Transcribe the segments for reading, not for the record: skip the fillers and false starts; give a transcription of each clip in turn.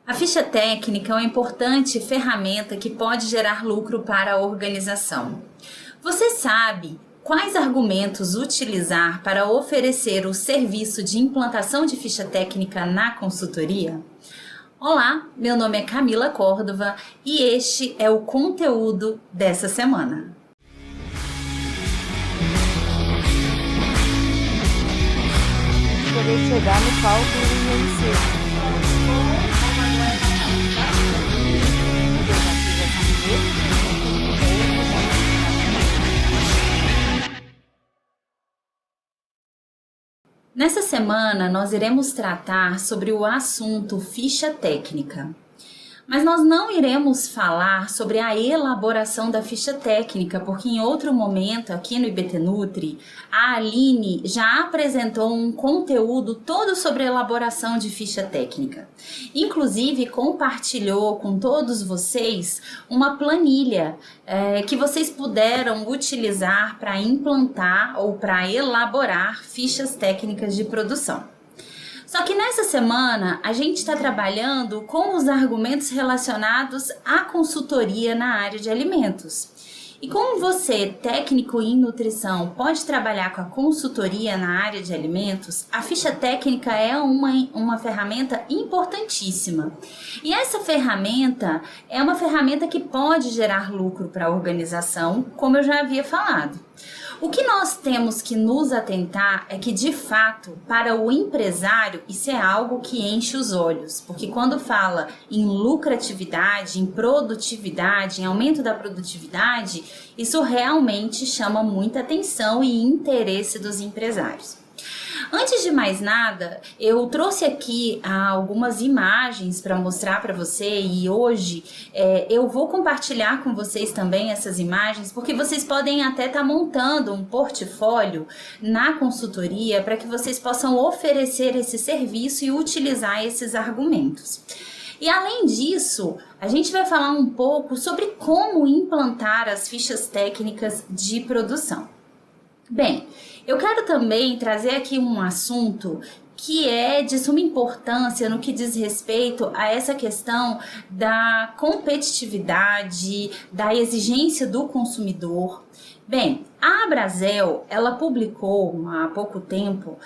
A ficha técnica é uma importante ferramenta que pode gerar lucro para a organização. Você sabe quais argumentos utilizar para oferecer o serviço de implantação de ficha técnica na consultoria? Olá, meu nome é Camila Córdova e este é o conteúdo dessa semana. Poder chegar no cálculo do INC. Nessa semana, nós iremos tratar sobre o assunto ficha técnica. Mas nós não iremos falar sobre a elaboração da ficha técnica, porque em outro momento, aqui no IBT Nutri, a Aline já apresentou um conteúdo todo sobre a elaboração de ficha técnica. Inclusive, compartilhou com todos vocês uma planilha que vocês puderam utilizar para implantar ou para elaborar fichas técnicas de produção. Só que nessa semana a gente está trabalhando com os argumentos relacionados à consultoria na área de alimentos. E como você, técnico em nutrição, pode trabalhar com a consultoria na área de alimentos, a ficha técnica é uma ferramenta importantíssima. E essa ferramenta é uma ferramenta que pode gerar lucro para a organização, como eu já havia falado. O que nós temos que nos atentar é que, de fato, para o empresário, isso é algo que enche os olhos, porque quando fala em lucratividade, em produtividade, em aumento da produtividade, isso realmente chama muita atenção e interesse dos empresários. Antes de mais nada, eu trouxe aqui algumas imagens para mostrar para você e hoje eu vou compartilhar com vocês também essas imagens, porque vocês podem até estar montando um portfólio na consultoria para que vocês possam oferecer esse serviço e utilizar esses argumentos. E além disso, a gente vai falar um pouco sobre como implantar as fichas técnicas de produção. Bem, eu quero também trazer aqui um assunto que é de suma importância no que diz respeito a essa questão da competitividade, da exigência do consumidor. Bem, a Abrazel, ela publicou há pouco tempo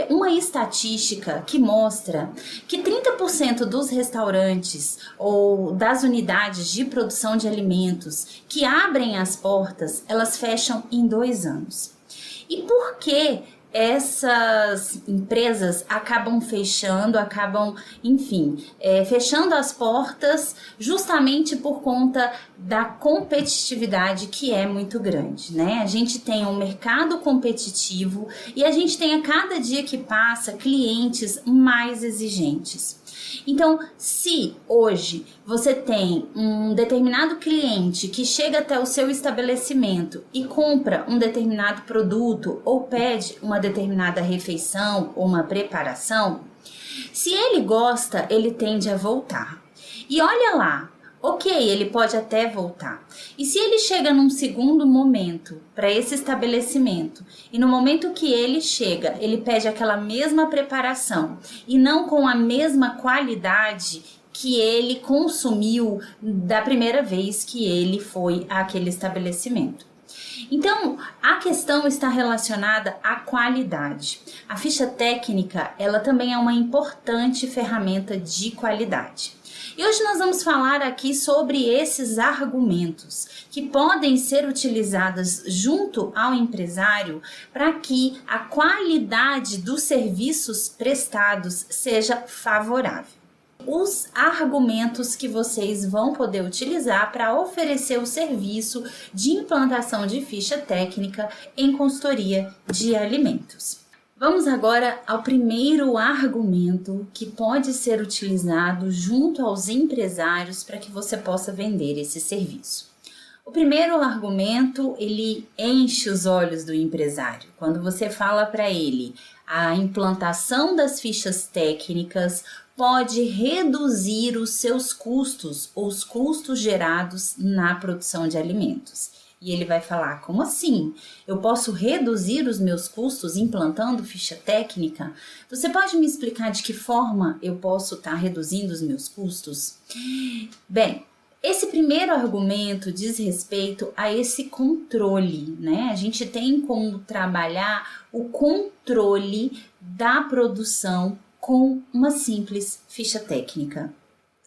uma estatística que mostra que 30% dos restaurantes ou das unidades de produção de alimentos que abrem as portas, elas fecham em 2 anos. E por que essas empresas acabam fechando, fechando as portas justamente por conta da competitividade que é muito grande, né? A gente tem um mercado competitivo e a gente tem a cada dia que passa clientes mais exigentes. Então, se hoje você tem um determinado cliente que chega até o seu estabelecimento e compra um determinado produto ou pede uma determinada refeição ou uma preparação, se ele gosta, ele tende a voltar. E olha lá, ok, ele pode até voltar. E se ele chega num segundo momento para esse estabelecimento e no momento que ele chega, ele pede aquela mesma preparação e não com a mesma qualidade que ele consumiu da primeira vez que ele foi àquele estabelecimento. Então, a questão está relacionada à qualidade. A ficha técnica, ela também é uma importante ferramenta de qualidade. E hoje nós vamos falar aqui sobre esses argumentos que podem ser utilizados junto ao empresário para que a qualidade dos serviços prestados seja favorável. Os argumentos que vocês vão poder utilizar para oferecer o serviço de implantação de ficha técnica em consultoria de alimentos. Vamos agora ao primeiro argumento que pode ser utilizado junto aos empresários para que você possa vender esse serviço. O primeiro argumento, ele enche os olhos do empresário. Quando você fala para ele, a implantação das fichas técnicas pode reduzir os seus custos ou os custos gerados na produção de alimentos. E ele vai falar, como assim? Eu posso reduzir os meus custos implantando ficha técnica? Você pode me explicar de que forma eu posso estar reduzindo os meus custos? Bem, esse primeiro argumento diz respeito a esse controle, né? A gente tem como trabalhar o controle da produção com uma simples ficha técnica.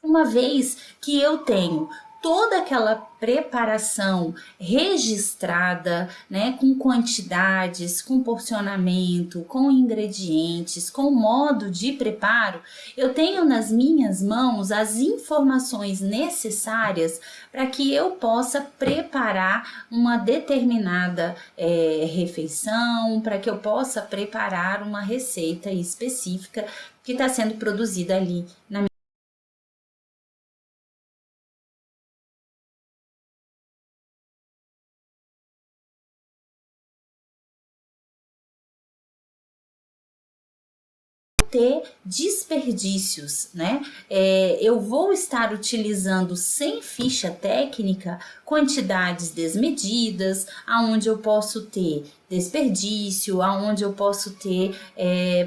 Uma vez que eu tenho toda aquela preparação registrada, né, com quantidades, com porcionamento, com ingredientes, com modo de preparo, eu tenho nas minhas mãos as informações necessárias para que eu possa preparar uma determinada refeição, para que eu possa preparar uma receita específica que está sendo produzida ali na minha ter desperdícios, né? Eu vou estar utilizando sem ficha técnica quantidades desmedidas, aonde eu posso ter desperdício, aonde eu posso ter,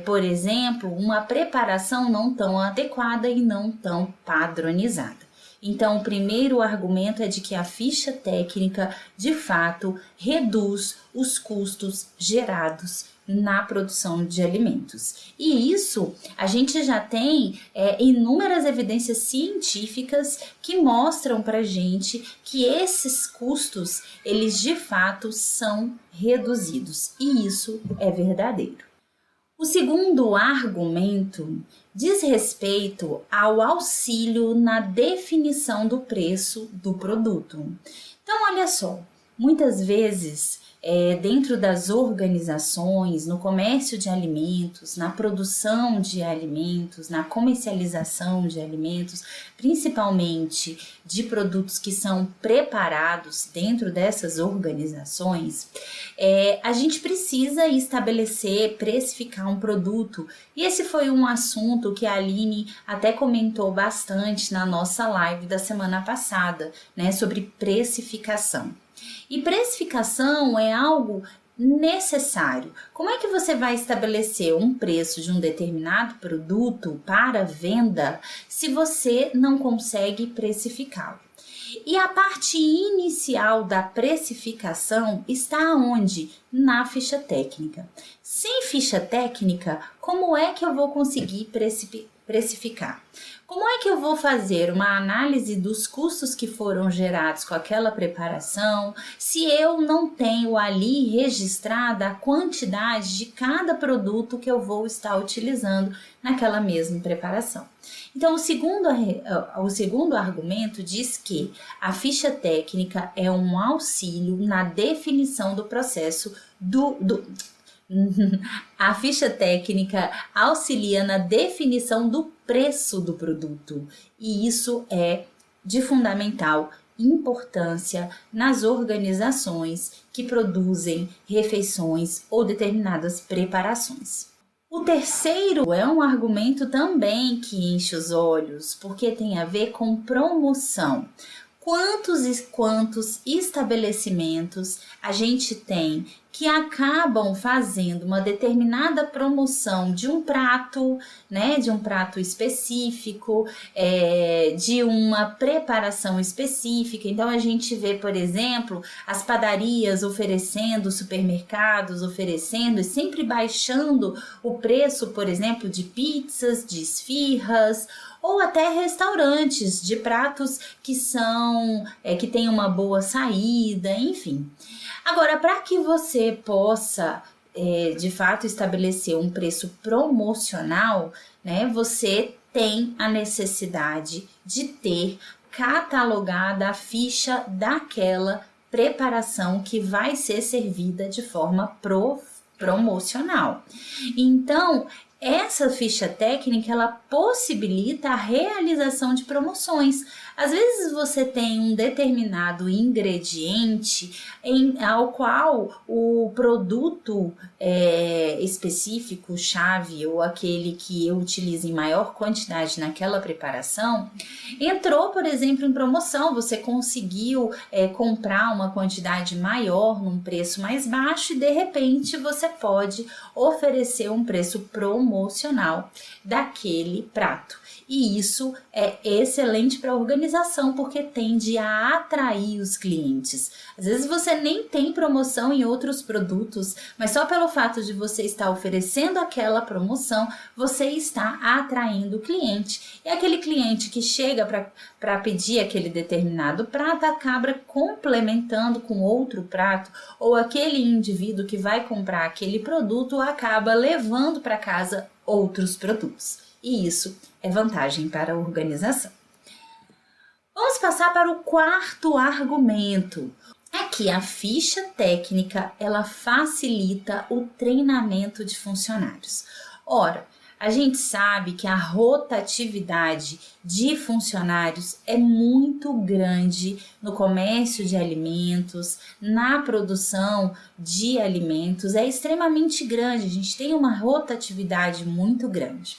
por exemplo, uma preparação não tão adequada e não tão padronizada. Então, o primeiro argumento é de que a ficha técnica, de fato, reduz os custos gerados na produção de alimentos. E isso a gente já tem inúmeras evidências científicas que mostram para gente que esses custos, eles de fato são reduzidos. E isso é verdadeiro. O segundo argumento diz respeito ao auxílio na definição do preço do produto. Então, olha só, muitas vezes dentro das organizações, no comércio de alimentos, na produção de alimentos, na comercialização de alimentos, principalmente de produtos que são preparados dentro dessas organizações, a gente precisa estabelecer, precificar um produto. E esse foi um assunto que a Aline até comentou bastante na nossa live da semana passada, né, sobre precificação. E precificação é algo necessário. Como é que você vai estabelecer um preço de um determinado produto para venda se você não consegue precificá-lo? E a parte inicial da precificação está onde? Na ficha técnica. Sem ficha técnica, como é que eu vou conseguir precificar? Como é que eu vou fazer uma análise dos custos que foram gerados com aquela preparação se eu não tenho ali registrada a quantidade de cada produto que eu vou estar utilizando naquela mesma preparação? Então, o segundo argumento diz que a ficha técnica é um auxílio na definição do processo A ficha técnica auxilia na definição do preço do produto e isso é de fundamental importância nas organizações que produzem refeições ou determinadas preparações. O terceiro é um argumento também que enche os olhos, porque tem a ver com promoção. Quantos estabelecimentos a gente tem que acabam fazendo uma determinada promoção de um prato, né, de um prato específico, de uma preparação específica. Então a gente vê, por exemplo, as padarias oferecendo, supermercados oferecendo e sempre baixando o preço, por exemplo, de pizzas, de esfirras, ou até restaurantes de pratos que têm uma boa saída, enfim. Agora, para que você possa, de fato, estabelecer um preço promocional, né, você tem a necessidade de ter catalogada a ficha daquela preparação que vai ser servida de forma promocional. Então, essa ficha técnica, ela possibilita a realização de promoções. Às vezes você tem um determinado ingrediente ao qual o produto específico, chave, ou aquele que eu utilizo em maior quantidade naquela preparação, entrou, por exemplo, em promoção. Você conseguiu comprar uma quantidade maior num preço mais baixo e de repente você pode oferecer um preço promocional daquele prato. E isso é excelente para a organização, porque tende a atrair os clientes. Às vezes você nem tem promoção em outros produtos, mas só pelo fato de você estar oferecendo aquela promoção, você está atraindo o cliente. E aquele cliente que chega para pedir aquele determinado prato, acaba complementando com outro prato, ou aquele indivíduo que vai comprar aquele produto acaba levando para casa outros produtos. E isso é vantagem para a organização. Vamos passar para o quarto argumento. É que a ficha técnica, ela facilita o treinamento de funcionários. Ora, a gente sabe que a rotatividade de funcionários é muito grande no comércio de alimentos, na produção de alimentos, é extremamente grande, a gente tem uma rotatividade muito grande.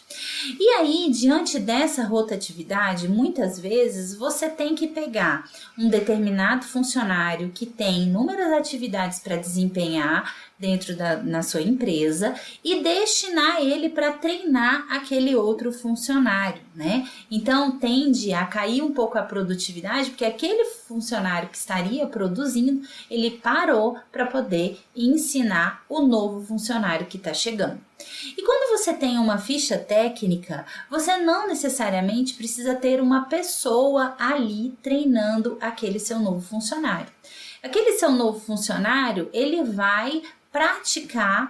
E aí, diante dessa rotatividade, muitas vezes você tem que pegar um determinado funcionário que tem inúmeras atividades para desempenhar na sua empresa e destinar ele para treinar aquele outro funcionário, né? Então, tende a cair um pouco a produtividade, porque aquele funcionário que estaria produzindo, ele parou para poder ensinar o novo funcionário que está chegando. E quando você tem uma ficha técnica, você não necessariamente precisa ter uma pessoa ali treinando aquele seu novo funcionário. Aquele seu novo funcionário, ele vai praticar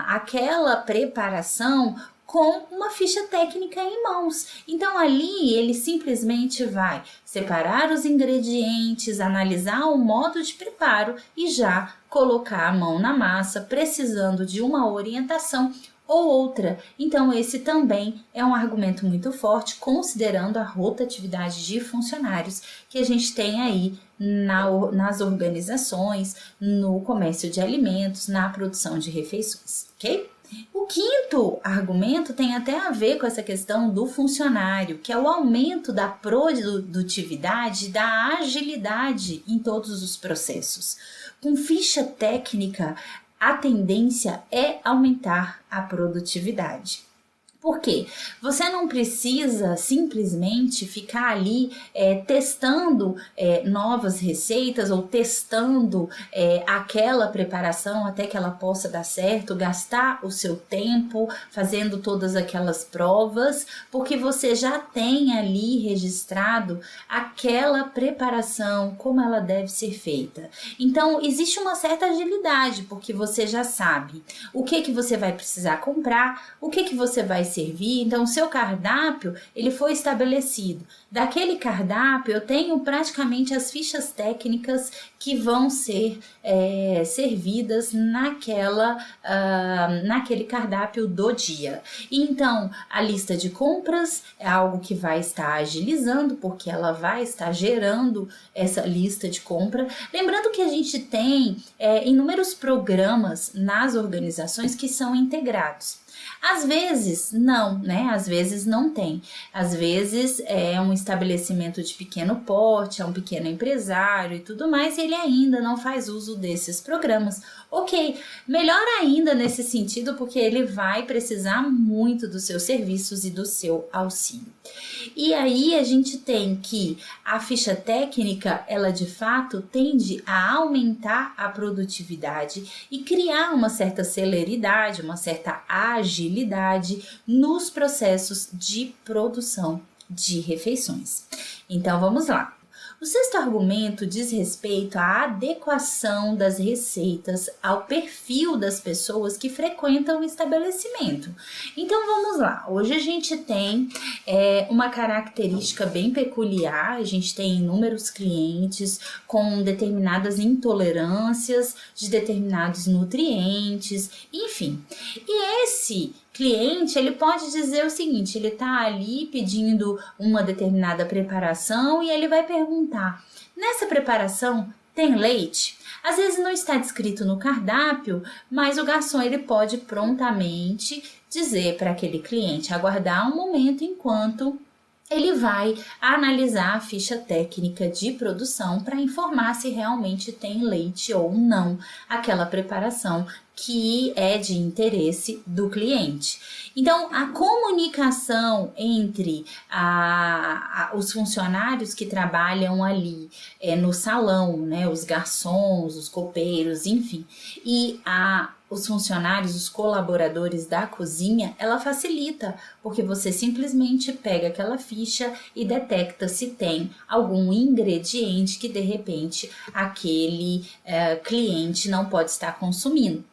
aquela preparação com uma ficha técnica em mãos. Então ali ele simplesmente vai separar os ingredientes, analisar o modo de preparo e já colocar a mão na massa, precisando de uma orientação ou outra. Então esse também é um argumento muito forte, considerando a rotatividade de funcionários que a gente tem aí nas organizações, no comércio de alimentos, na produção de refeições, ok? O quinto argumento tem até a ver com essa questão do funcionário, que é o aumento da produtividade, da agilidade em todos os processos. Com ficha técnica, a tendência é aumentar a produtividade. Por quê? Você não precisa simplesmente ficar ali testando novas receitas ou testando aquela preparação até que ela possa dar certo, gastar o seu tempo fazendo todas aquelas provas, porque você já tem ali registrado aquela preparação, como ela deve ser feita. Então, existe uma certa agilidade, porque você já sabe o que você vai precisar comprar, o que você vai servir. Então o seu cardápio ele foi estabelecido. Daquele cardápio eu tenho praticamente as fichas técnicas que vão ser servidas naquele cardápio do dia. Então a lista de compras é algo que vai estar agilizando, porque ela vai estar gerando essa lista de compra. Lembrando que a gente tem inúmeros programas nas organizações que são integrados. Às vezes não, né? Às vezes não tem. Às vezes é um estabelecimento de pequeno porte, é um pequeno empresário e tudo mais, e ele ainda não faz uso desses programas. Ok, melhor ainda nesse sentido, porque ele vai precisar muito dos seus serviços e do seu auxílio. E aí a gente tem que a ficha técnica, ela de fato tende a aumentar a produtividade e criar uma certa celeridade, uma certa agilidade nos processos de produção de refeições. Então vamos lá. O sexto argumento diz respeito à adequação das receitas ao perfil das pessoas que frequentam o estabelecimento. Então vamos lá, hoje a gente tem uma característica bem peculiar, a gente tem inúmeros clientes com determinadas intolerâncias de determinados nutrientes, enfim. E esse cliente, ele pode dizer o seguinte, ele está ali pedindo uma determinada preparação e ele vai perguntar, nessa preparação tem leite? Às vezes não está descrito no cardápio, mas o garçom ele pode prontamente dizer para aquele cliente aguardar um momento enquanto ele vai analisar a ficha técnica de produção para informar se realmente tem leite ou não aquela preparação que é de interesse do cliente. Então, a comunicação entre os funcionários que trabalham ali no salão, né, os garçons, os copeiros, enfim, e os funcionários, os colaboradores da cozinha, ela facilita, porque você simplesmente pega aquela ficha e detecta se tem algum ingrediente que de repente aquele cliente não pode estar consumindo.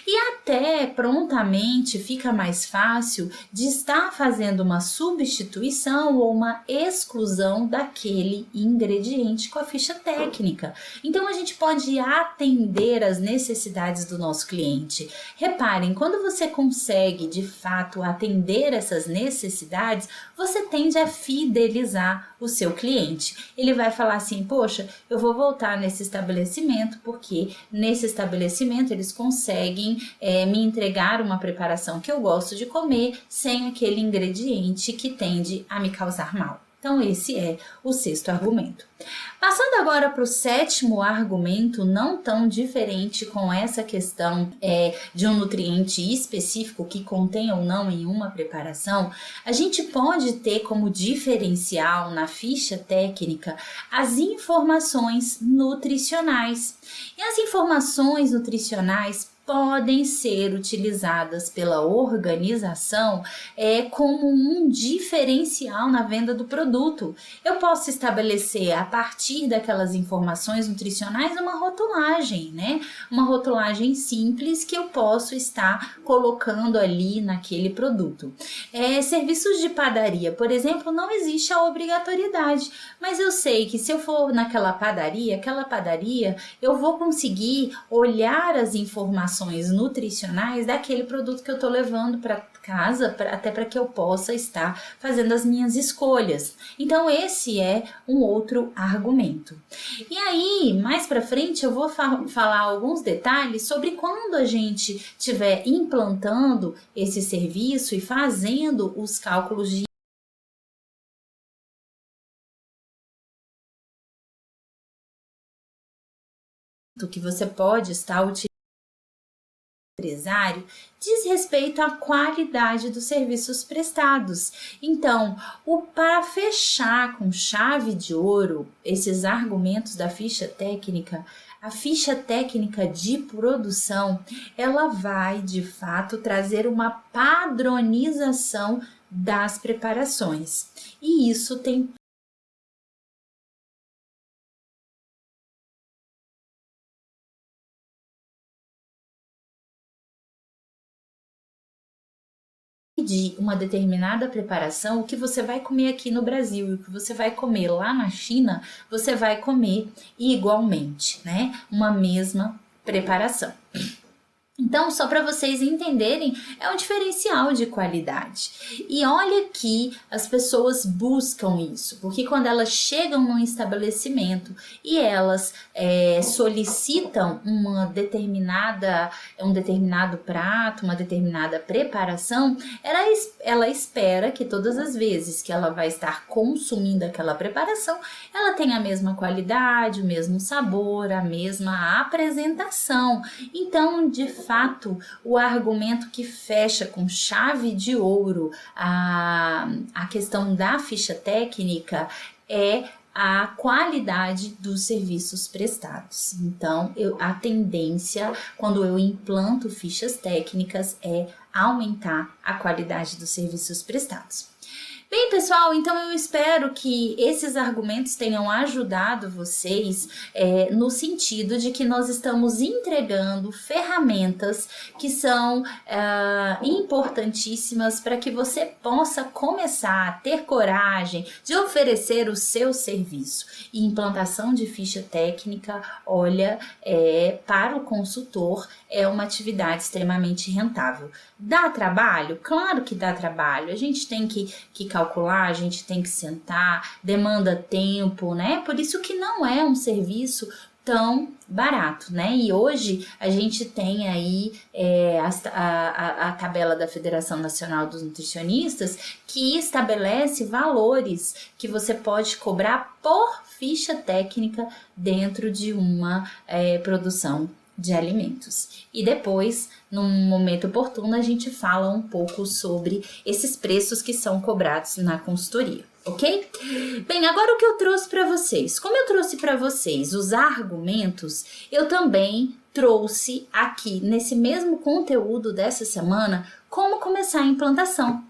E até prontamente fica mais fácil de estar fazendo uma substituição ou uma exclusão daquele ingrediente com a ficha técnica. Então a gente pode atender às necessidades do nosso cliente. Reparem, quando você consegue de fato atender essas necessidades, você tende a fidelizar o seu cliente. Ele vai falar assim, poxa, eu vou voltar nesse estabelecimento porque nesse estabelecimento eles conseguem me entregar uma preparação que eu gosto de comer sem aquele ingrediente que tende a me causar mal. Então, esse é o sexto argumento. Passando agora para o sétimo argumento, não tão diferente com essa questão de um nutriente específico que contém ou não em uma preparação, a gente pode ter como diferencial na ficha técnica as informações nutricionais. E as informações nutricionais podem ser utilizadas pela organização como um diferencial na venda do produto. Eu posso estabelecer a partir daquelas informações nutricionais uma rotulagem, né? Uma rotulagem simples que eu posso estar colocando ali naquele produto. Serviços de padaria, por exemplo, não existe a obrigatoriedade, mas eu sei que se eu for naquela padaria, eu vou conseguir olhar as informações nutricionais daquele produto que eu estou levando para casa, até para que eu possa estar fazendo as minhas escolhas. Então, esse é um outro argumento. E aí, mais para frente, eu vou falar alguns detalhes sobre quando a gente estiver implantando esse serviço e fazendo os cálculos de que você pode estar utilizando empresário diz respeito à qualidade dos serviços prestados. Então, para fechar com chave de ouro esses argumentos da ficha técnica, a ficha técnica de produção, ela vai de fato trazer uma padronização das preparações. E isso tem de uma determinada preparação, o que você vai comer aqui no Brasil e o que você vai comer lá na China, você vai comer igualmente, né? Uma mesma preparação. Então, só para vocês entenderem, é um diferencial de qualidade. E olha que as pessoas buscam isso, porque quando elas chegam num estabelecimento e elas solicitam um determinado prato, uma determinada preparação, ela espera que todas as vezes que ela vai estar consumindo aquela preparação, ela tenha a mesma qualidade, o mesmo sabor, a mesma apresentação. Então, de fato, o argumento que fecha com chave de ouro a questão da ficha técnica é a qualidade dos serviços prestados. Então, a tendência, quando eu implanto fichas técnicas, é aumentar a qualidade dos serviços prestados. Bem, pessoal, então eu espero que esses argumentos tenham ajudado vocês no sentido de que nós estamos entregando ferramentas que são importantíssimas para que você possa começar a ter coragem de oferecer o seu serviço. E implantação de ficha técnica, olha, para o consultor é uma atividade extremamente rentável. Dá trabalho? Claro que dá trabalho. A gente tem que calcular, a gente tem que sentar, demanda tempo, né? Por isso que não é um serviço tão barato, né? E hoje a gente tem aí a tabela da Federação Nacional dos Nutricionistas que estabelece valores que você pode cobrar por ficha técnica dentro de uma produção de alimentos. E depois, num momento oportuno, a gente fala um pouco sobre esses preços que são cobrados na consultoria, ok? Bem, agora o que eu trouxe para vocês? Como eu trouxe para vocês os argumentos, eu também trouxe aqui, nesse mesmo conteúdo dessa semana, como começar a implantação.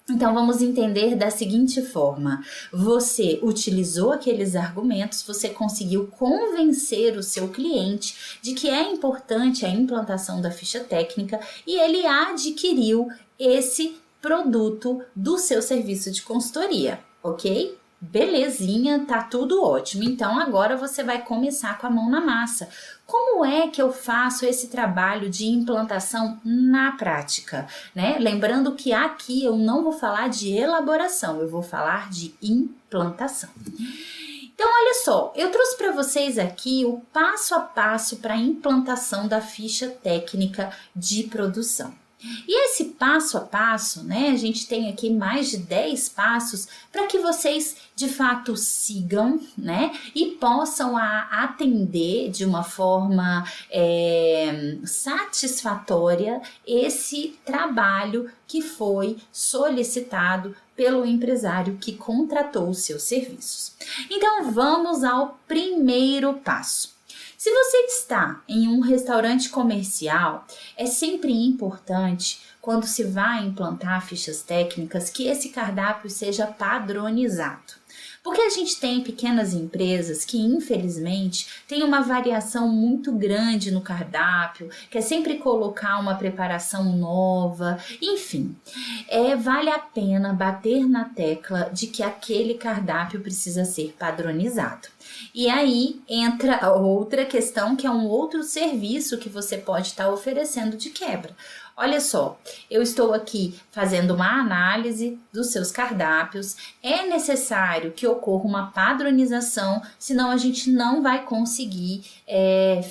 Então, vamos entender da seguinte forma: você utilizou aqueles argumentos, você conseguiu convencer o seu cliente de que é importante a implantação da ficha técnica e ele adquiriu esse produto do seu serviço de consultoria, ok? Belezinha, tá tudo ótimo. Então, agora você vai começar com a mão na massa. Como é que eu faço esse trabalho de implantação na prática, né? Lembrando que aqui eu não vou falar de elaboração, eu vou falar de implantação. Então, olha só, eu trouxe para vocês aqui o passo a passo para a implantação da ficha técnica de produção. E esse passo a passo, né, a gente tem aqui mais de 10 passos para que vocês de fato sigam, né, e possam atender de uma forma satisfatória esse trabalho que foi solicitado pelo empresário que contratou os seus serviços. Então, vamos ao primeiro passo. Se você está em um restaurante comercial, é sempre importante, quando se vai implantar fichas técnicas, que esse cardápio seja padronizado. Porque a gente tem pequenas empresas que, infelizmente, têm uma variação muito grande no cardápio, quer sempre colocar uma preparação nova, enfim. Vale a pena bater na tecla de que aquele cardápio precisa ser padronizado. E aí entra a outra questão, que é um outro serviço que você pode estar oferecendo de quebra. Olha só, eu estou aqui fazendo uma análise dos seus cardápios, é necessário que ocorra uma padronização, senão a gente não vai conseguir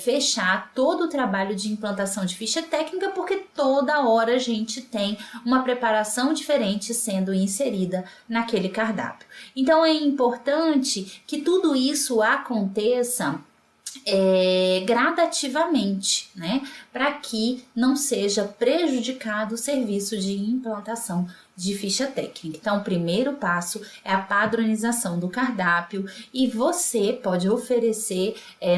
fechar todo o trabalho de implantação de ficha técnica, porque toda hora a gente tem uma preparação diferente sendo inserida naquele cardápio. Então é importante que tudo isso aconteça gradativamente, né? Para que não seja prejudicado o serviço de implantação de ficha técnica. Então, o primeiro passo é a padronização do cardápio e você pode oferecer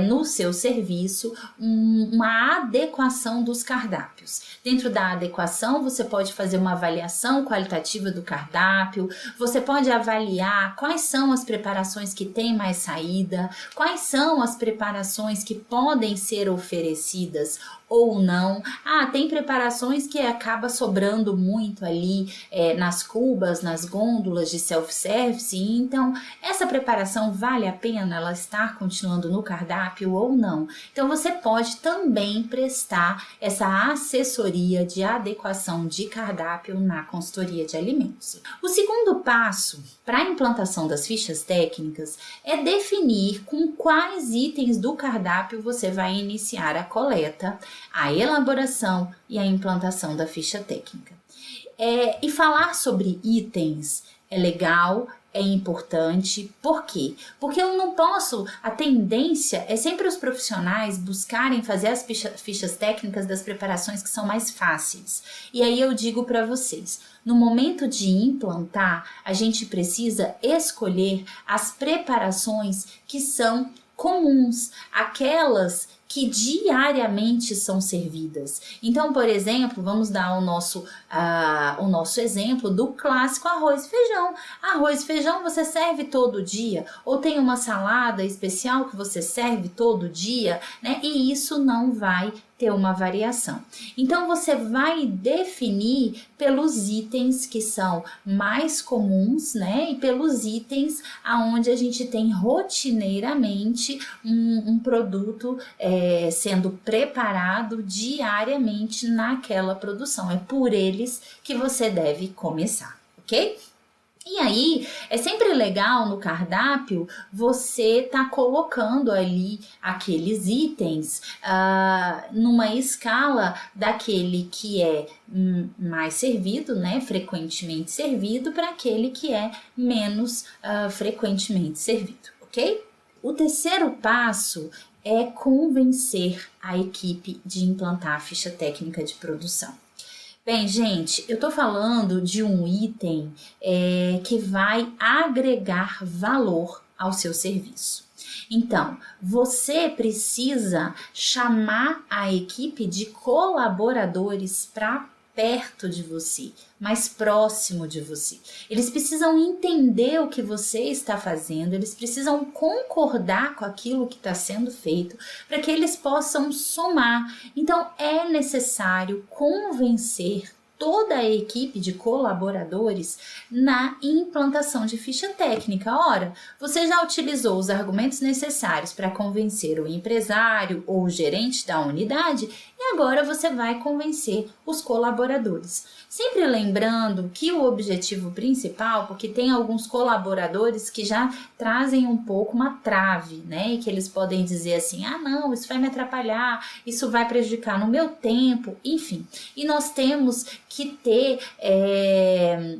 no seu serviço uma adequação dos cardápios. Dentro da adequação, você pode fazer uma avaliação qualitativa do cardápio, você pode avaliar quais são as preparações que têm mais saída, quais são as preparações que podem ser oferecidas ou não. Tem preparações que acaba sobrando muito ali nas cubas, nas gôndolas de self-service, então essa preparação vale a pena ela estar continuando no cardápio ou não. Então você pode também prestar essa assessoria de adequação de cardápio na consultoria de alimentos. O segundo passo para a implantação das fichas técnicas é definir com quais itens do cardápio você vai iniciar a coleta, a elaboração e a implantação da ficha técnica. E falar sobre itens é legal, é importante. Por quê? Porque eu não posso, a tendência é sempre os profissionais buscarem fazer as fichas técnicas das preparações que são mais fáceis. E aí eu digo para vocês, no momento de implantar, a gente precisa escolher as preparações que são comuns, aquelas que diariamente são servidas. Então, por exemplo, vamos dar o nosso exemplo do clássico arroz e feijão. Arroz e feijão você serve todo dia, ou tem uma salada especial que você serve todo dia, né? E isso não vai ter uma variação. Então, você vai definir pelos itens que são mais comuns, né? E pelos itens aonde a gente tem rotineiramente um produto sendo preparado diariamente naquela produção. É por eles que você deve começar, ok? E aí, é sempre legal no cardápio você tá colocando ali aqueles itens numa escala daquele que é mais servido, né, frequentemente servido, para aquele que é menos frequentemente servido, ok? O terceiro passo é convencer a equipe de implantar a ficha técnica de produção. Bem, gente, eu tô falando de um item que vai agregar valor ao seu serviço. Então, você precisa chamar a equipe de colaboradores para perto de você, mais próximo de você. Eles precisam entender o que você está fazendo, eles precisam concordar com aquilo que está sendo feito para que eles possam somar. Então, é necessário convencer toda a equipe de colaboradores na implantação de ficha técnica. Ora, você já utilizou os argumentos necessários para convencer o empresário ou o gerente da unidade e agora você vai convencer os colaboradores. Sempre lembrando que o objetivo principal, porque tem alguns colaboradores que já trazem um pouco uma trave, né? E que eles podem dizer assim, não, isso vai me atrapalhar, isso vai prejudicar no meu tempo, enfim. E nós temos que ter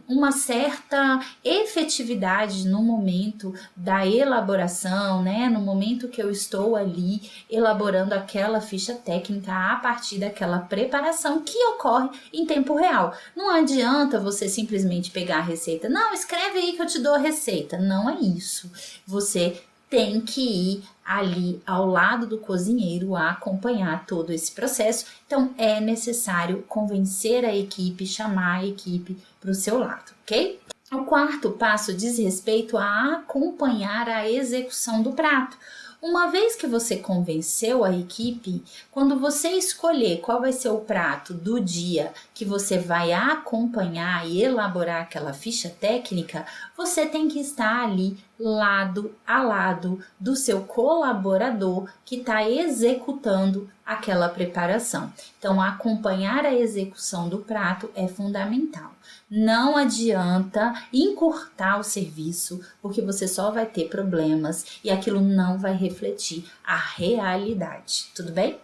uma certa efetividade no momento da elaboração, né? No momento que eu estou ali elaborando aquela ficha técnica a partir daquela preparação que ocorre em tempo real. Não adianta você simplesmente pegar a receita. Não, escreve aí que eu te dou a receita. Não é isso. Você tem que ir ali ao lado do cozinheiro a acompanhar todo esse processo. Então, é necessário convencer a equipe, chamar a equipe para o seu lado, ok? O quarto passo diz respeito a acompanhar a execução do prato. Uma vez que você convenceu a equipe, quando você escolher qual vai ser o prato do dia que você vai acompanhar e elaborar aquela ficha técnica, você tem que estar ali lado a lado do seu colaborador que está executando aquela preparação. Então, acompanhar a execução do prato é fundamental. Não adianta encurtar o serviço, porque você só vai ter problemas e aquilo não vai refletir a realidade, tudo bem?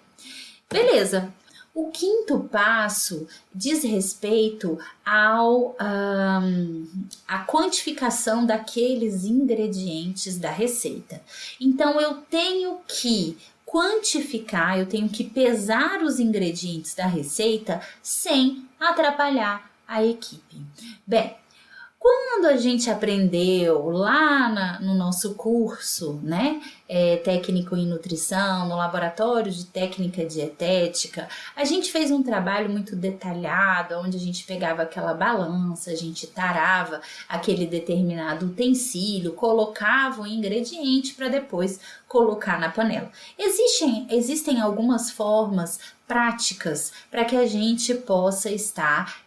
Beleza! O quinto passo diz respeito à quantificação daqueles ingredientes da receita. Então, eu tenho que quantificar, eu tenho que pesar os ingredientes da receita sem atrapalhar a equipe. Bem, quando a gente aprendeu lá no nosso curso, né, técnico em nutrição, no laboratório de técnica dietética, a gente fez um trabalho muito detalhado, onde a gente pegava aquela balança, a gente tarava aquele determinado utensílio, colocava o ingrediente para depois colocar na panela. Existem algumas formas práticas para que a gente possa estar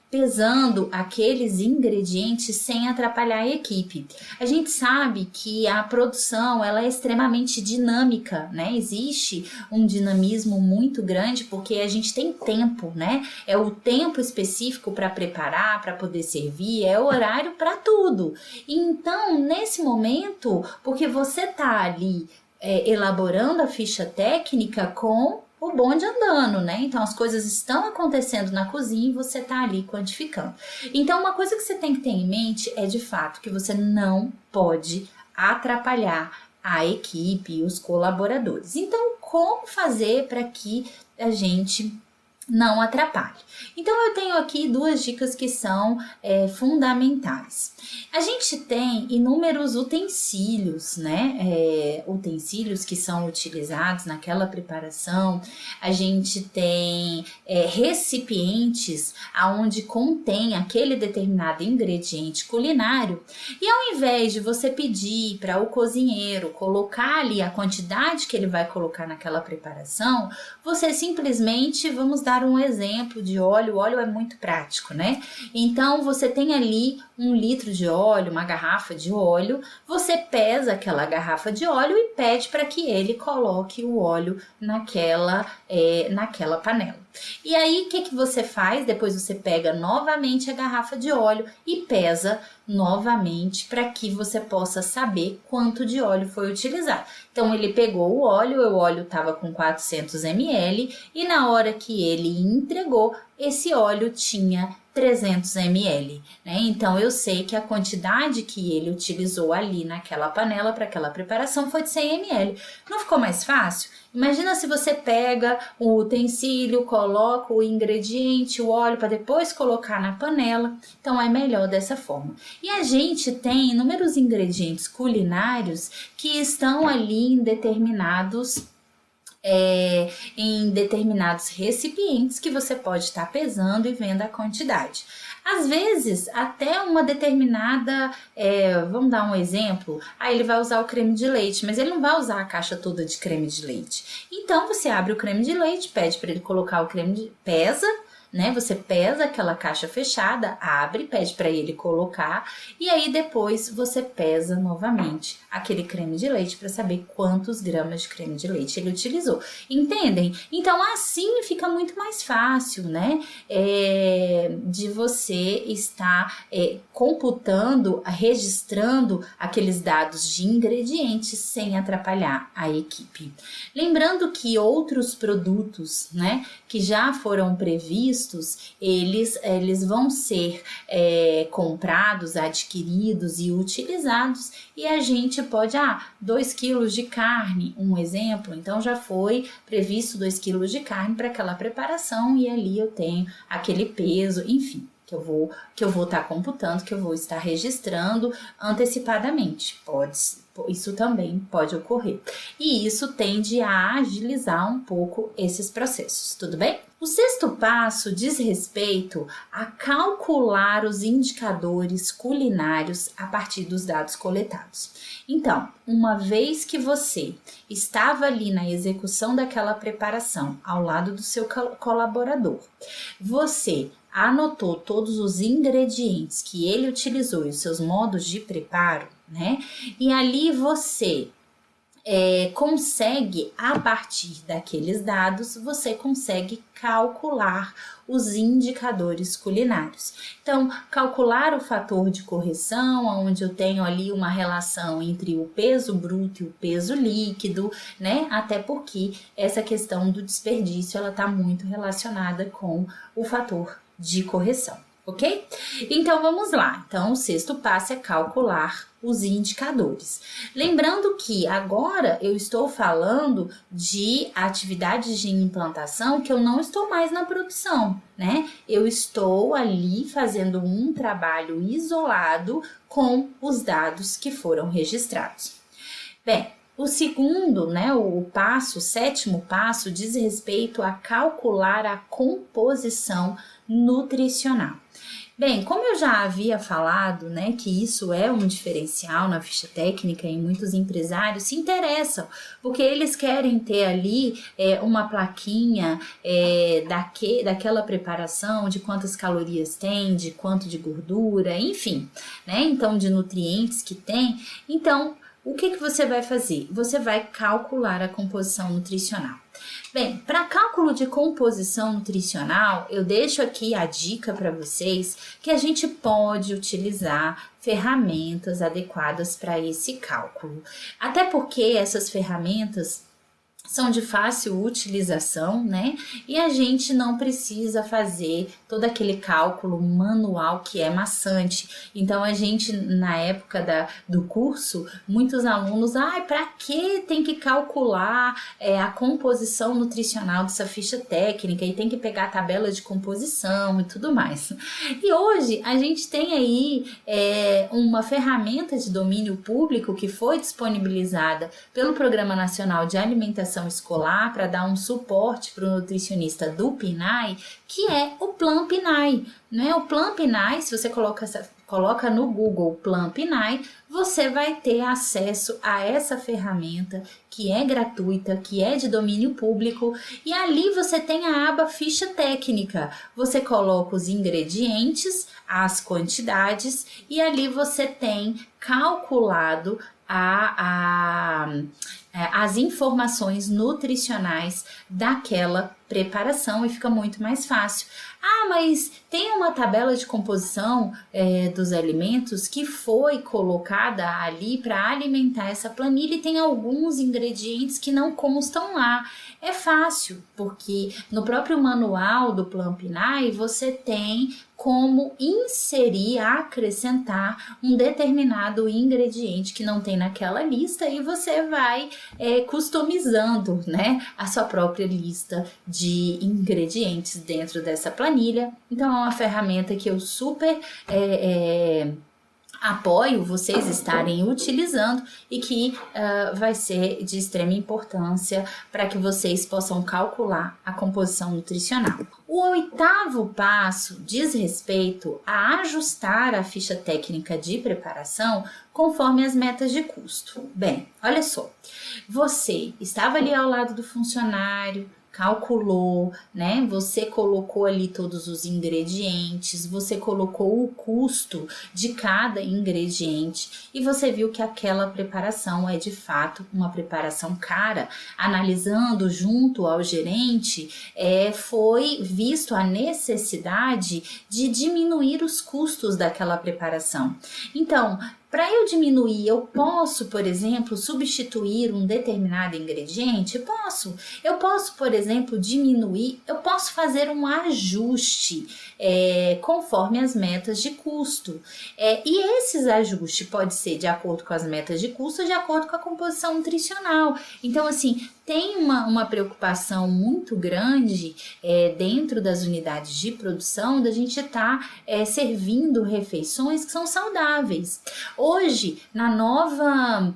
pesando aqueles ingredientes sem atrapalhar a equipe. A gente sabe que a produção ela é extremamente dinâmica, né? Existe um dinamismo muito grande porque a gente tem tempo, né? É o tempo específico para preparar, para poder servir, é o horário para tudo. Então, nesse momento, porque você tá ali elaborando a ficha técnica com o bonde andando, né? Então, as coisas estão acontecendo na cozinha e você tá ali quantificando. Então, uma coisa que você tem que ter em mente é, de fato, que você não pode atrapalhar a equipe e os colaboradores. Então, como fazer para que a gente não atrapalhe. Então eu tenho aqui duas dicas que são fundamentais. A gente tem inúmeros utensílios, né? Utensílios que são utilizados naquela preparação. A gente tem recipientes aonde contém aquele determinado ingrediente culinário. E ao invés de você pedir para o cozinheiro colocar ali a quantidade que ele vai colocar naquela preparação, você simplesmente, vamos dar um exemplo de óleo. O óleo é muito prático, né? Então você tem ali 1 litro de óleo, uma garrafa de óleo, você pesa aquela garrafa de óleo e pede para que ele coloque o óleo naquela panela. E aí, o que você faz? Depois você pega novamente a garrafa de óleo e pesa novamente para que você possa saber quanto de óleo foi utilizado. Então, ele pegou o óleo estava com 400 ml e na hora que ele entregou, esse óleo tinha 300 ml, né? Então, eu sei que a quantidade que ele utilizou ali naquela panela para aquela preparação foi de 100 ml. Não ficou mais fácil? Imagina se você pega o utensílio, coloca o ingrediente, o óleo, para depois colocar na panela. Então, é melhor dessa forma. E a gente tem inúmeros ingredientes culinários que estão ali em determinados recipientes que você pode estar pesando e vendo a quantidade. Às vezes, até uma determinada, vamos dar um exemplo, ele vai usar o creme de leite, mas ele não vai usar a caixa toda de creme de leite. Então, você abre o creme de leite, pede para ele colocar o pesa, né? Você pesa aquela caixa fechada, abre, pede para ele colocar e aí depois você pesa novamente aquele creme de leite para saber quantos gramas de creme de leite ele utilizou. Entendem? Então assim fica muito mais fácil, né? De você estar computando, registrando aqueles dados de ingredientes sem atrapalhar a equipe. Lembrando que outros produtos, né, que já foram previstos, eles vão ser comprados, adquiridos e utilizados e a gente pode, 2 quilos de carne, um exemplo, então já foi previsto 2 quilos de carne para aquela preparação e ali eu tenho aquele peso, enfim, que eu vou estar computando, que eu vou estar registrando antecipadamente. Isso também pode ocorrer. E isso tende a agilizar um pouco esses processos, tudo bem? O 6º passo diz respeito a calcular os indicadores culinários a partir dos dados coletados. Então, uma vez que você estava ali na execução daquela preparação ao lado do seu colaborador, você anotou todos os ingredientes que ele utilizou e os seus modos de preparo, né? E ali você consegue, a partir daqueles dados, você consegue calcular os indicadores culinários. Então, calcular o fator de correção, onde eu tenho ali uma relação entre o peso bruto e o peso líquido, né? Até porque essa questão do desperdício, ela está muito relacionada com o fator de correção, ok? Então, vamos lá. Então, o 6º passo é calcular os indicadores. Lembrando que agora eu estou falando de atividades de implantação que eu não estou mais na produção, né? Eu estou ali fazendo um trabalho isolado com os dados que foram registrados. Bem, o segundo, né, o 7º passo diz respeito a calcular a composição nutricional. Bem, como eu já havia falado, né, que isso é um diferencial na ficha técnica e muitos empresários se interessam, porque eles querem ter ali uma plaquinha daquela preparação, de quantas calorias tem, de quanto de gordura, enfim, né, então de nutrientes que tem. Então, o que você vai fazer? Você vai calcular a composição nutricional. Bem, para cálculo de composição nutricional, eu deixo aqui a dica para vocês que a gente pode utilizar ferramentas adequadas para esse cálculo. Até porque essas ferramentas são de fácil utilização, né? E a gente não precisa fazer todo aquele cálculo manual que é maçante. Então, a gente, na época do curso, muitos alunos, para que tem que calcular a composição nutricional dessa ficha técnica e tem que pegar a tabela de composição e tudo mais. E hoje, a gente tem aí uma ferramenta de domínio público que foi disponibilizada pelo Programa Nacional de Alimentação Escolar para dar um suporte para o nutricionista do PNAE, que é o Plan PNAE, né? O Plan PNAE, se você coloca no Google Plan PNAE, você vai ter acesso a essa ferramenta que é gratuita, que é de domínio público, e ali você tem a aba ficha técnica. Você coloca os ingredientes, as quantidades, e ali você tem calculado as informações nutricionais daquela preparação e fica muito mais fácil. Mas tem uma tabela de composição dos alimentos que foi colocada ali para alimentar essa planilha e tem alguns ingredientes que não constam lá. É fácil, porque no próprio manual do Plan PNAE você tem como inserir, acrescentar um determinado ingrediente que não tem naquela lista e você vai customizando, né, a sua própria lista de ingredientes dentro dessa planilha. Então, é uma ferramenta que eu super apoio vocês estarem utilizando e que vai ser de extrema importância para que vocês possam calcular a composição nutricional. O 8º passo diz respeito a ajustar a ficha técnica de preparação conforme as metas de custo. Bem, olha só, você estava ali ao lado do funcionário, calculou, né? Você colocou ali todos os ingredientes, você colocou o custo de cada ingrediente e você viu que aquela preparação é de fato uma preparação cara. Analisando junto ao gerente, foi visto a necessidade de diminuir os custos daquela preparação. Então, para eu diminuir, eu posso, por exemplo, substituir um determinado ingrediente? Posso. Eu posso, por exemplo, diminuir, eu posso fazer um ajuste conforme as metas de custo. E esses ajustes podem ser de acordo com as metas de custo ou de acordo com a composição nutricional. Então, assim, tem uma preocupação muito grande dentro das unidades de produção da gente estar servindo refeições que são saudáveis. Hoje, na nova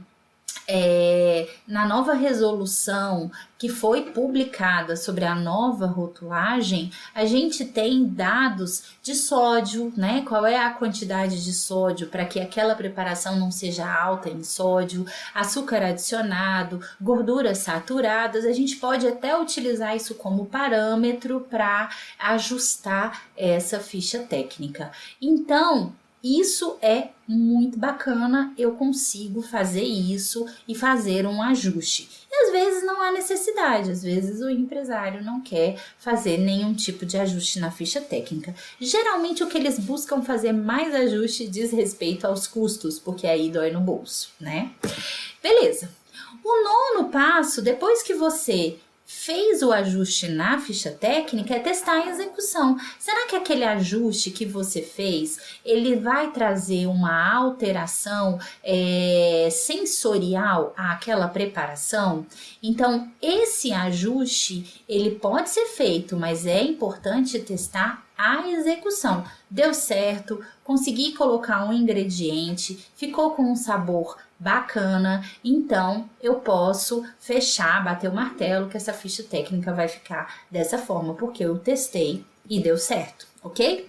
resolução que foi publicada sobre a nova rotulagem, a gente tem dados de sódio, né? Qual é a quantidade de sódio para que aquela preparação não seja alta em sódio, açúcar adicionado, gorduras saturadas. A gente pode até utilizar isso como parâmetro para ajustar essa ficha técnica. Então, isso é muito bacana, eu consigo fazer isso e fazer um ajuste. E às vezes não há necessidade, às vezes o empresário não quer fazer nenhum tipo de ajuste na ficha técnica. Geralmente o que eles buscam fazer mais ajuste diz respeito aos custos, porque aí dói no bolso, né? Beleza. O 9º passo, depois que você fez o ajuste na ficha técnica, é testar a execução. Será que aquele ajuste que você fez, ele vai trazer uma alteração sensorial àquela preparação? Então, esse ajuste, ele pode ser feito, mas é importante testar a execução. Deu certo, consegui colocar um ingrediente, ficou com um sabor bacana, então eu posso fechar, bater o martelo que essa ficha técnica vai ficar dessa forma, porque eu testei e deu certo, ok?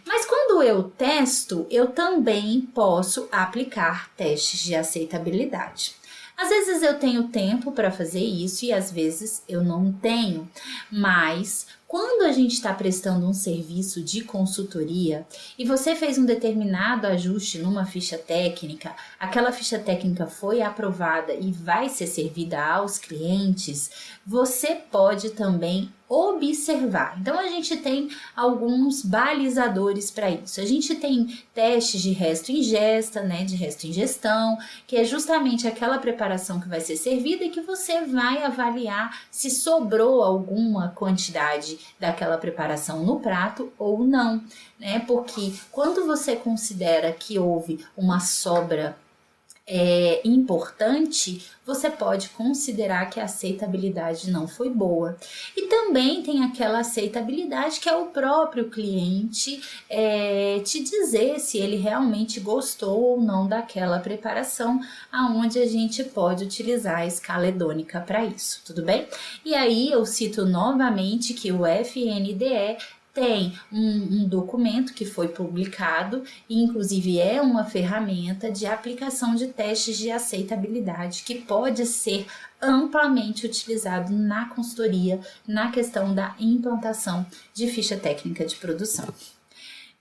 Mas quando eu testo, eu também posso aplicar testes de aceitabilidade. Às vezes eu tenho tempo para fazer isso e às vezes eu não tenho, mas Quando a gente está prestando um serviço de consultoria e você fez um determinado ajuste numa ficha técnica, aquela ficha técnica foi aprovada e vai ser servida aos clientes, você pode também observar. Então, a gente tem alguns balizadores para isso. A gente tem testes de resto ingesta, né, de resto ingestão, que é justamente aquela preparação que vai ser servida e que você vai avaliar se sobrou alguma quantidade daquela preparação no prato ou não, né? Porque quando você considera que houve uma sobra importante, você pode considerar que a aceitabilidade não foi boa. E também tem aquela aceitabilidade que é o próprio cliente te dizer se ele realmente gostou ou não daquela preparação, aonde a gente pode utilizar a escala hedônica para isso, tudo bem? E aí eu cito novamente que o FNDE tem um documento que foi publicado e inclusive é uma ferramenta de aplicação de testes de aceitabilidade que pode ser amplamente utilizado na consultoria na questão da implantação de ficha técnica de produção.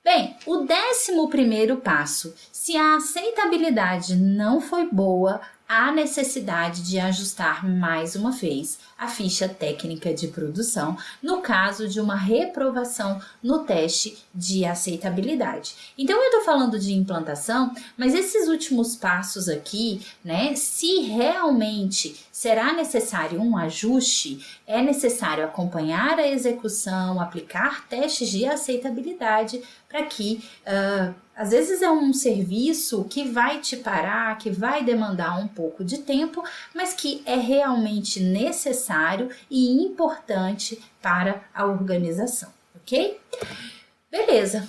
Bem, o 11º passo, se a aceitabilidade não foi boa, há necessidade de ajustar mais uma vez a ficha técnica de produção, no caso de uma reprovação no teste de aceitabilidade. Então, eu estou falando de implantação, mas esses últimos passos aqui, né, se realmente será necessário um ajuste, é necessário acompanhar a execução, aplicar testes de aceitabilidade para que às vezes é um serviço que vai te parar, que vai demandar um pouco de tempo, mas que é realmente necessário e importante para a organização, ok? Beleza.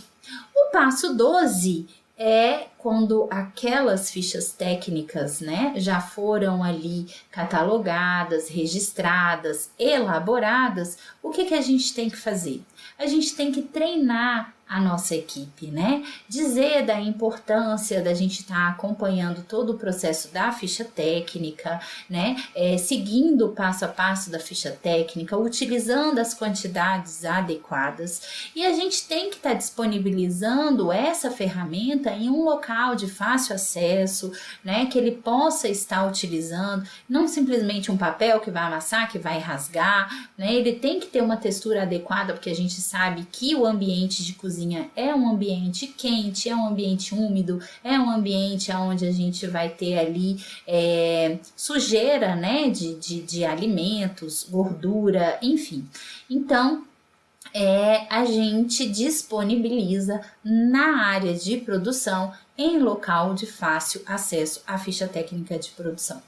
O passo 12 é quando aquelas fichas técnicas, né, já foram ali catalogadas, registradas, elaboradas, o que a gente tem que fazer? A gente tem que treinar a nossa equipe, né? Dizer da importância da gente estar acompanhando todo o processo da ficha técnica, né? Seguindo o passo a passo da ficha técnica, utilizando as quantidades adequadas. E a gente tem que estar disponibilizando essa ferramenta em um local de fácil acesso, né? Que ele possa estar utilizando, não simplesmente um papel que vai amassar, que vai rasgar, né? Ele tem que ter uma textura adequada, porque a gente sabe que o ambiente de cozinha é um ambiente quente, é um ambiente úmido, é um ambiente onde a gente vai ter ali sujeira, né, de alimentos, gordura, enfim. Então, a gente disponibiliza na área de produção em local de fácil acesso à ficha técnica de produção.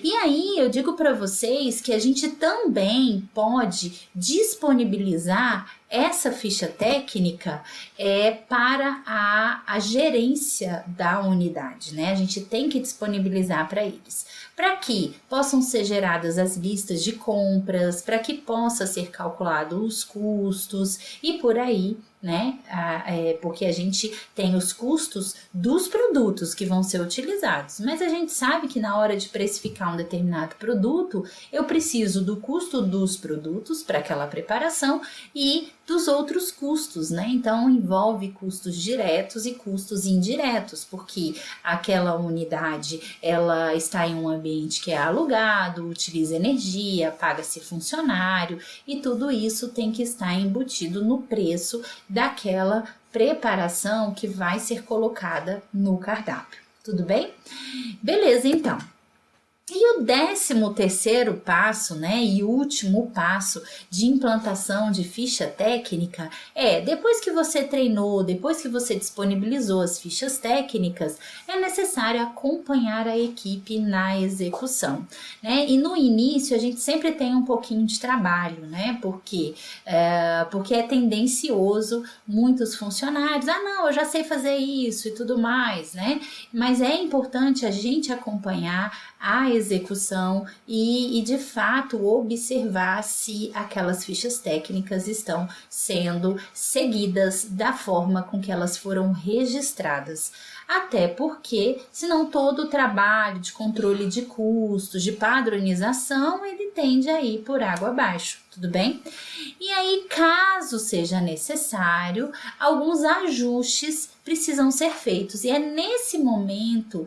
E aí eu digo para vocês que a gente também pode disponibilizar essa ficha técnica para a gerência da unidade, né? A gente tem que disponibilizar para eles, para que possam ser geradas as listas de compras, para que possa ser calculado os custos e por aí, né? Porque a gente tem os custos dos produtos que vão ser utilizados, mas a gente sabe que na hora de precificar um determinado produto, eu preciso do custo dos produtos para aquela preparação e dos outros custos, né? Então envolve custos diretos e custos indiretos, porque aquela unidade ela está em um ambiente que é alugado, utiliza energia, paga-se funcionário e tudo isso tem que estar embutido no preço daquela preparação que vai ser colocada no cardápio. Tudo bem? Beleza, então. E o 13º passo, né, e último passo de implantação de ficha técnica depois que você treinou, depois que você disponibilizou as fichas técnicas, é necessário acompanhar a equipe na execução, né? E no início a gente sempre tem um pouquinho de trabalho, né? Porque é tendencioso muitos funcionários, não, eu já sei fazer isso e tudo mais, né? Mas é importante a gente acompanhar a execução e de fato observar se aquelas fichas técnicas estão sendo seguidas da forma com que elas foram registradas. até porque, senão todo o trabalho de controle de custos, de padronização, ele tende a ir por água abaixo, tudo bem? E aí, caso seja necessário, alguns ajustes precisam ser feitos. E é nesse momento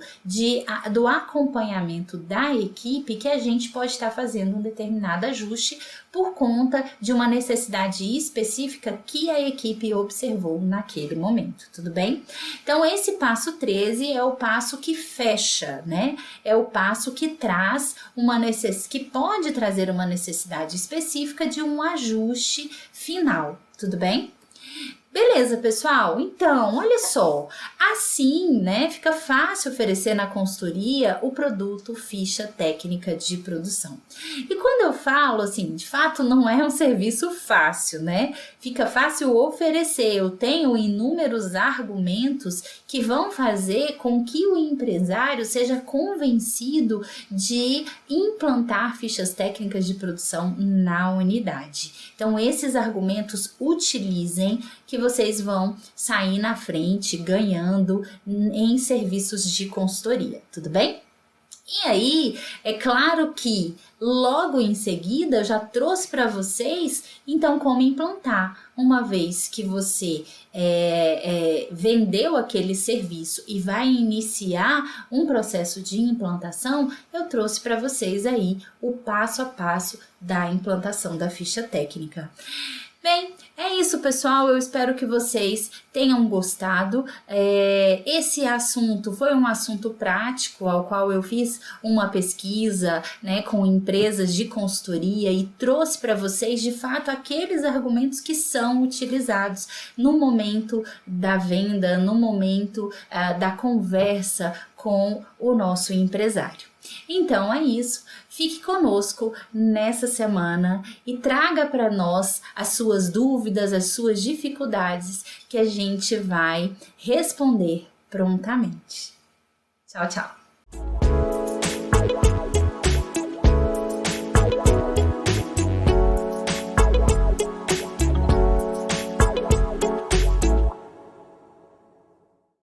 do acompanhamento da equipe que a gente pode estar fazendo um determinado ajuste por conta de uma necessidade específica que a equipe observou naquele momento, tudo bem? Então, esse passo 13 é o passo que fecha, né? É o passo que traz que pode trazer uma necessidade específica de um ajuste final, tudo bem? Beleza, pessoal? Então, olha só, assim, né, fica fácil oferecer na consultoria o produto ficha técnica de produção. E quando eu falo assim, de fato não é um serviço fácil, né? Fica fácil oferecer, eu tenho inúmeros argumentos que vão fazer com que o empresário seja convencido de implantar fichas técnicas de produção na unidade. Então, esses argumentos utilizem que vocês vão sair na frente ganhando em serviços de consultoria, tudo bem? E aí, é claro que logo em seguida eu já trouxe para vocês, então, como implantar. Uma vez que você vendeu aquele serviço e vai iniciar um processo de implantação, eu trouxe para vocês aí o passo a passo da implantação da ficha técnica. Bem, é isso, pessoal. Eu espero que vocês tenham gostado. Esse assunto foi um assunto prático, ao qual eu fiz uma pesquisa, né, com empresas de consultoria e trouxe para vocês, de fato, aqueles argumentos que são utilizados no momento da venda, no momento da conversa com o nosso empresário. Então é isso, fique conosco nessa semana e traga para nós as suas dúvidas, as suas dificuldades, que a gente vai responder prontamente. Tchau, tchau!